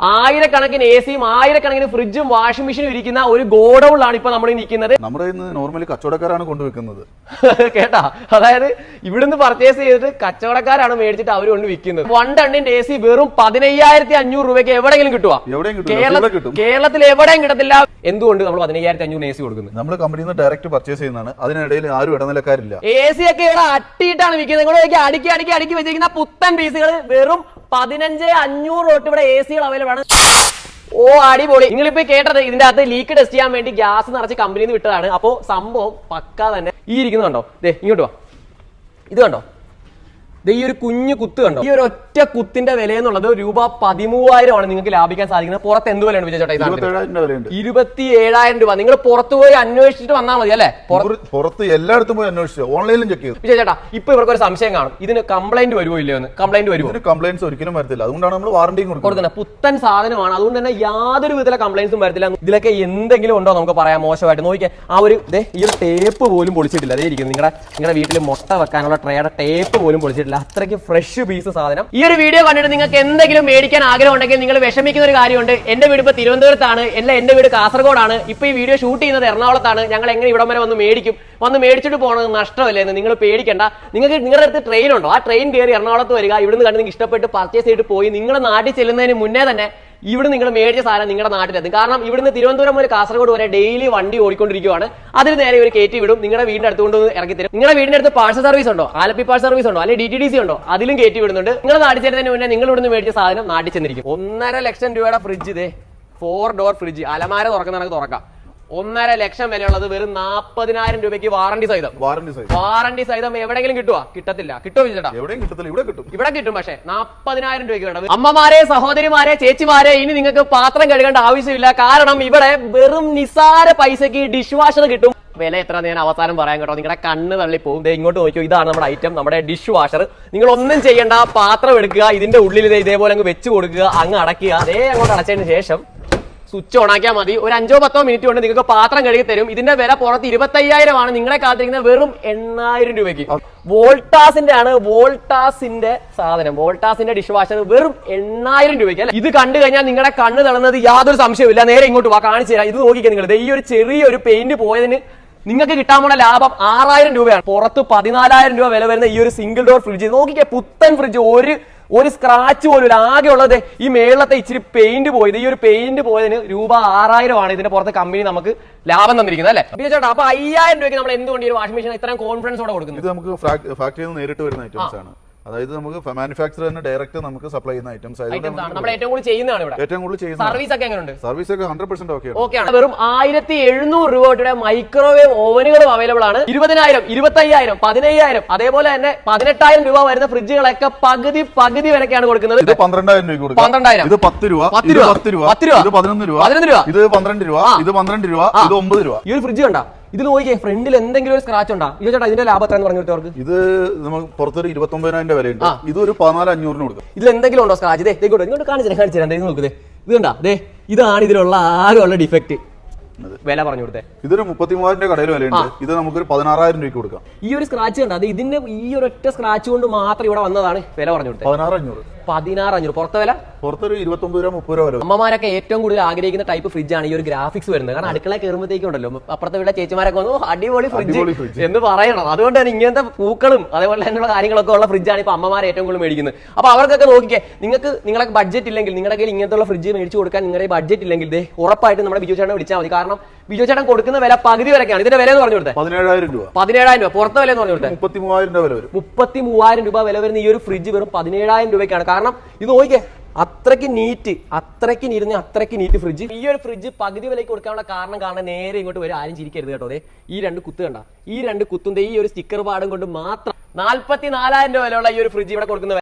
ആയിരക്കണക്കിന് എസിയും ആയിരക്കണക്കിന് ഫ്രിഡ്ജും വാഷിംഗ് മെഷീനും ഇരിക്കുന്ന ഒരു ഗോഡൌണിലാണ് ഇപ്പൊ നമ്മൾ നിൽക്കുന്നത്. നമ്മുടെ ഇന്ന് നോർമലി കച്ചവടക്കാരാണ് കൊണ്ടുവെക്കുന്നത്. കേട്ടാ, അതായത് ഇവിടുന്ന് പർച്ചേസ് ചെയ്തിട്ട് കച്ചവടക്കാരാണ് മേടിച്ചിട്ട് അവർ കൊണ്ട് വിൽക്കുന്നത്. 1 ടണ്ണിന്റെ എ സി വെറും 15,500 രൂപയ്ക്ക് എവിടെയെങ്കിലും കിട്ടുക? കേരളത്തിൽ എവിടെയും കിട്ടത്തില്ല. എന്തുകൊണ്ട് നമ്മൾ 15,500 എ സി കൊടുക്കുന്നത്? നമ്മൾ കമ്പനിയിൽ നിന്ന് ഡയറക്റ്റ് പർച്ചേസ് ചെയ്യുന്നതാണ്. അതിനിടയിൽ ആരും ഇടനിലക്കാരില്ല. എ സി ഒക്കെ ഇവിടെ അട്ടിയിട്ടാണ് വിൽക്കുന്നത്. നിങ്ങളൊക്കെ അടുക്കി വെച്ചിരിക്കുന്ന പുത്തൻ പീസുകൾ വെറും 15,500 തൊട്ട് ഇവിടെ എ സികൾ അവൈലബിൾ ആണ്. ഓ അടിപൊളി. നിങ്ങളിപ്പോ കേട്ടത് ഇതിന്റെ അകത്ത് ലീക്ക് ടെസ്റ്റ് ചെയ്യാൻ വേണ്ടി ഗ്യാസ് നിറച്ച് കമ്പനിയിൽ നിന്ന് വിട്ടതാണ്. അപ്പോ സംഭവം പക്കാ തന്നെ. ഈ ഇരിക്കുന്നുണ്ടോ, ദേ ഇങ്ങോട്ട് വാ, ഇത് കണ്ടോ, ഈ ഒരു കുഞ്ഞു കുത്ത് കണ്ടോ? ഈ ഒരു ഒറ്റ കുത്തിന്റെ വില എന്നുള്ളത് രൂപ 13,000 നിങ്ങൾക്ക് ലാഭിക്കാൻ സാധിക്കുന്നത്. പുറത്ത് എന്ത് വിലയാണ് വിജയ് ചേട്ടാ? 27,000 രൂപ. നിങ്ങൾ പുറത്ത് പോയി അന്വേഷിച്ചിട്ട് വന്നാൽ മതി അല്ലേ? പുറത്ത് എല്ലായിടത്തും പോയി അന്വേഷിച്ചു, ഓൺലൈനിലും ചെക്ക് ചെയ്തു. വിജയ് ചേട്ടാ, ഇപ്പൊ ഇവർക്ക് ഒരു സംശയം കാണും, ഇതിന് കംപ്ലൈന്റ് വരുമോ ഇല്ലയോ എന്ന്. കംപ്ലൈന്റ് വരുമോ? കംപ്ലൈന്റ്സ് ഒരിക്കലും വരത്തില്ല. അതുകൊണ്ടാണ് നമ്മൾ വാറണ്ടിയും കൊടുക്കുന്നത്. പുത്തൻ സാധനമാണ്, അതുകൊണ്ട് തന്നെ യാതൊരു വിധത്തിലെ കംപ്ലൈന്റ്സും വരത്തില്ല. ഇതിലൊക്കെ എന്തെങ്കിലും ഉണ്ടോ നമുക്ക് പറയാം മോശമായിട്ട്? നോക്കിയാൽ ആ ഒരു ഈ ഒരു ടേപ്പ് പോലും പൊളിച്ചിട്ടില്ല. അതേ ഇരിക്കുന്നു. നിങ്ങളുടെ വീട്ടിൽ മുട്ട വെക്കാനുള്ള ട്രേയുടെ ടേപ്പ് പോലും പൊളിച്ചിട്ടില്ല. അത്രയ്ക്ക് ഫ്രഷ് പീസ് സാധനം. ഈ ഒരു വീഡിയോ കണ്ടിട്ട് നിങ്ങൾക്ക് എന്തെങ്കിലും മേടിക്കാൻ ആഗ്രഹം ഉണ്ടെങ്കിൽ നിങ്ങൾ വിഷമിക്കുന്ന ഒരു കാര്യമുണ്ട്. എന്റെ വീട് ഇപ്പൊ തിരുവനന്തപുരത്താണ്, എന്റെ വീട് കാസർഗോഡാണ്. ഇപ്പൊ ഈ വീഡിയോ ഷൂട്ട് ചെയ്യുന്നത് എറണാകുളത്താണ്. ഞങ്ങൾ എങ്ങനെ ഇവിടം വരെ വന്ന് മേടിച്ചിട്ട് പോകണത് നഷ്ടമല്ലേ എന്ന് നിങ്ങൾ പേടിക്കേണ്ട. നിങ്ങൾക്ക് നിങ്ങളുടെ അടുത്ത് ട്രെയിൻ ഉണ്ടോ? ആ ട്രെയിൻ കയറി എറണാകുളത്ത് വരിക. ഇവിടുന്ന് കണ്ട് നിങ്ങൾക്ക് ഇഷ്ടപ്പെട്ട് പർച്ചേസ് ചെയ്തിട്ട് പോയി നിങ്ങളുടെ നാട്ടിൽ ചെല്ലുന്നതിന് മുന്നേ തന്നെ ഇവിടെ നിങ്ങൾ മേടിച്ച സാധനം നിങ്ങളുടെ നാട്ടിലെത്തും. കാരണം ഇവിടുന്ന് തിരുവനന്തപുരം മുതൽ കാസർഗോഡ് വരെ ഡെയിലി വണ്ടി ഓടിക്കൊണ്ടിരിക്കുകയാണ്. അതിന് നേരെ ഒരു കയറ്റി വിടും, നിങ്ങളുടെ വീടിന്റെ അടുത്തുകൊണ്ട് ഇറക്കി തരും. നിങ്ങളുടെ വീടിന്റെ അടുത്ത് പാഴ്സൽ സർവീസ് ഉണ്ടോ, ആലപ്പി പാഴ്സൽ സർവീസ് ഉണ്ടോ, അല്ലെങ്കിൽ DTDC ഉണ്ടോ, അതിലും കയറ്റി വിടുന്നുണ്ട്. നിങ്ങൾ നാട്ടിൽ ചെല്ലുന്നതിന് മുന്നേ നിങ്ങൾ ഇവിടുന്ന് മേടിച്ച സാധനം നാട്ടിൽ ചെന്നിരിക്കും. 1.5 ലക്ഷം രൂപയുടെ ഫ്രിഡ്ജ്, ഇതേ 4 ഡോർ ഫ്രിഡ്ജ്, അലമാര തുറക്കുന്ന തുറക്കാം. 1.5 ലക്ഷം വിലയുള്ളത് വെറും 40,000 രൂപയ്ക്ക് വാറണ്ടി സഹിതം എവിടെയെങ്കിലും കിട്ടുവാ? കിട്ടത്തില്ല. കിട്ടുമോ ചേട്ടാ? ഇവിടെ കിട്ടും. പക്ഷേ 40,000 രൂപയ്ക്ക് വേണം. അമ്മമാരെ, സഹോദരിമാരെ, ചേച്ചിമാരെ, ഇനി നിങ്ങൾക്ക് പാത്രം കഴുകേണ്ട ആവശ്യമില്ല. കാരണം ഇവിടെ വെറും നിസാര പൈസക്ക് ഡിഷ് വാഷർ കിട്ടും. വില എത്ര ഞാൻ അവസാനം പറയാൻ കേട്ടോ, നിങ്ങളുടെ കണ്ണ് തള്ളി പോകും. ഇങ്ങോട്ട് നോക്കിയോ, ഇതാണ് നമ്മുടെ ഐറ്റം, നമ്മുടെ ഡിഷ് വാഷർ. നിങ്ങൾ ഒന്നും ചെയ്യേണ്ട, പാത്രം എടുക്കുക, ഇതിന്റെ ഉള്ളിൽ ഇതേപോലെ അങ്ങ് വെച്ച് കൊടുക്കുക, അങ്ങ് അടയ്ക്കുക. അതേ അങ്ങോട്ട് അടച്ചതിന് ശേഷം സ്വിച്ച് ഓൺ ആക്കിയാൽ മതി. ഒരു 5-10 മിനിറ്റ് കൊണ്ട് നിങ്ങൾക്ക് പാത്രം കഴുകി തരും. ഇതിന്റെ വില പുറത്ത് 25,000 ആണ്. നിങ്ങളെ കാത്തിരിക്കുന്നത് വെറും 8,000 രൂപയ്ക്ക്. വോൾട്ടാസിന്റെ ആണ്, വോൾട്ടാസിന്റെ സാധനം, വോൾട്ടാസിന്റെ ഡിഷ് വാഷർ വെറും 8,000 രൂപയ്ക്ക് അല്ലെ. ഇത് കണ്ടു കഴിഞ്ഞാൽ നിങ്ങളുടെ കണ്ണ് തളർന്നത് യാതൊരു സംശയമില്ല. നേരെ ഇങ്ങോട്ട് വാ, കാണിച്ചു തരാം. ഇത് നോക്കിക്കാൻ നിങ്ങൾ, ഈ ഒരു ചെറിയൊരു പെയിന്റ് പോയതിന് നിങ്ങൾക്ക് കിട്ടാൻ പോണ ലാഭം 6,000 രൂപയാണ്. പുറത്ത് 14,000 രൂപ വില വരുന്ന ഈ ഒരു സിംഗിൾ ഡോർ ഫ്രിഡ്ജ് നോക്കിക്കേ, പുത്തൻ ഫ്രിഡ്ജ്. ഒരു സ്ക്രാച്ച് പോലും ആകെ ഉള്ളത് ഈ മേളത്തെ ഇച്ചിരി പെയിന്റ് പോയത്. ഈ ഒരു പെയിന്റ് പോയതിന് രൂപ 6,000 ആണ് ഇതിന്റെ പുറത്ത് കമ്പനി നമുക്ക് ലാഭം തന്നിരിക്കുന്നത് അല്ലേ ചേട്ടാ? അപ്പൊ 5,000 രൂപയ്ക്ക് നമ്മൾ എന്തുകൊണ്ട് ഈ ഒരു വാഷിംഗ് മെഷീൻ ഇത്രയും കോൺഫിഡൻസോടെ കൊടുക്കുന്നത്? ഇത് നമുക്ക് ഫാക്ടറിയിൽ നിന്ന് നേരിട്ട് വരുന്ന ഐറ്റംസ് ആണ്. അതായത് നമുക്ക് മാനുഫാക്ചർ തന്നെ ഡയറക്റ്റ് നമുക്ക് സപ്ലൈ ചെയ്യുന്ന ഐറ്റംസ് നമ്മൾ ഏറ്റവും കൂടുതൽ ചെയ്യുന്നതാണ് ഇവിടെ. ഏറ്റവും കൂടുതൽ ചെയ്യുന്ന സർവീസ് ഒക്കെ എങ്ങനെയുണ്ട്? സർവീസ് ഒക്കെ 100% ഓക്കെയാണ്. വെറും 1,700 രൂപയുടെ മൈക്രോവേവ് ഓവനുകളും അവൈലബിൾ ആണ്. 20,000, 25,000, 15,000, അതേപോലെ തന്നെ 18,000 രൂപ വരുന്ന ഫ്രിഡ്ജുകളൊക്കെ പകുതി വിലക്കാണ് കൊടുക്കുന്നത്. ഇത് 12,000 രൂപ കൊടുക്കും. 12,000, ഇത് 10 രൂപ, 10 രൂപ, 10 രൂപ, ഇത് 11 രൂപ, 11 രൂപ, ഇത് 12 രൂപ, ഇത് 12 രൂപ, ഇത് 9 രൂപ. ഈ ഒരു ഫ്രിഡ്ജ് കണ്ടാ, ഇത് നോക്കിയേ, ഫ്രണ്ടിൽ എന്തെങ്കിലും ഒരു സ്ക്രാച്ച് ഉണ്ടാ? ഇത് ചേട്ടാ ഇതിന്റെ ലാഭം എത്രയെന്ന് പറഞ്ഞിട്ട്? ഇത് നമുക്ക് പുറത്തൊരു 29,000 വിലയുണ്ട്. ഇത് ഒരു 14,500 കൊടുക്കും. ഇതിൽ എന്തെങ്കിലും ഉണ്ടോ സ്ക്രാച്ച്? ഇങ്ങോട്ട് കാണിച്ചു തരാം. നോക്കുന്നത് ഇത് കണ്ടാ, ഇതാണ് ഇതിലുള്ള ആകെയുള്ള ഡിഫക്റ്റ്. വില പറഞ്ഞു കൊടുത്തേ. ഇതൊരു 33,000 കടയിൽ വിലയുണ്ട്. ഇത് നമുക്കൊരു 16,000 രൂപയ്ക്ക് കൊടുക്കാം. ഈ ഒരു സ്ക്രാച്ച് കണ്ടാ, അത് ഇതിന്റെ ഈ ഒരു ഒറ്റ സ്ക്രാച്ച് കൊണ്ട് മാത്രം ഇവിടെ വന്നതാണ്. വില പറഞ്ഞു കൊടുത്തേ 16,500. പുറത്തെ വില പുറത്തൊരു 29 രൂപ, 30 രൂപ. അമ്മമാരൊക്കെ ഏറ്റവും കൂടുതൽ ആഗ്രഹിക്കുന്ന ടൈപ്പ് ഫ്രിഡ്ജ് ആണ് ഈ ഒരു ഗ്രാഫിക്സ് വരുന്നത്. കാരണം അടുക്കള കയറുമ്പോഴത്തേക്കും ഉണ്ടല്ലോ, അപ്പുറത്തെ വീട്ടിലെ ചേച്ചിമാരൊക്കെ വന്നു അടിപൊളി ഫ്രിഡ്ജ് എന്ന് പറയണം. അതുകൊണ്ട് തന്നെ ഇങ്ങനത്തെ പൂക്കളും അതേപോലെ തന്നെയുള്ള കാര്യങ്ങളൊക്കെ ഉള്ള ഫ്രിഡ്ജാണ് ഇപ്പൊ അമ്മമാർ ഏറ്റവും കൂടുതൽ മേടിക്കുന്നത്. അപ്പൊ അവർക്കൊക്കെ നോക്കിക്കേ, നിങ്ങൾക്ക് ബഡ്ജറ്റ് ഇല്ലെങ്കിൽ, നിങ്ങളുടെ കയ്യിൽ ഇങ്ങനത്തെ ഫ്രിഡ്ജ് മേടിച്ചു കൊടുക്കാൻ നിങ്ങളുടെ ബഡ്ജറ്റ് ഇല്ലെങ്കിൽ ഉറപ്പായിട്ട് നമ്മുടെ ബിജു ചേട്ടനെ വിളിച്ചാൽ മതി. കാരണം ബിജു ചേട്ടൻ കൊടുക്കുന്ന വില പകുതി വിലക്കാണ്. ഇതിന്റെ വില എന്ന് പറഞ്ഞു കൊടുത്തത് 17,000 രൂപ. 17,000 രൂപ. പുറത്തെ വില എന്ന് പറഞ്ഞു കൊടുത്തത് 33,000 രൂപ വില വരും. 33,000 രൂപ വില വരുന്ന ഈ ഒരു ഫ്രിഡ്ജ് വെറും 17,000 രൂപയ്ക്കാണ്. കാരണം ഇത് നോക്കിക്കേ, അത്രയ്ക്ക് നീറ്റ് ഫ്രിഡ്ജ്. ഈ ഒരു ഫ്രിഡ്ജ് പകുതി വിലയ്ക്ക് കൊടുക്കാനുള്ള കാരണം നേരെ ഇങ്ങോട്ട് വരും. ആരും ചിരിക്കരുത് കേട്ടോ. ഈ 2 കുത്ത് കണ്ട, ഈ 2 കുത്തും ഈ ഒരു സ്റ്റിക്കർ പാടും കൊണ്ട് മാത്രം 44,000 രൂപ വിലയുള്ള ഈ ഒരു ഫ്രിഡ്ജ് ഇവിടെ കൊടുക്കുന്നത്.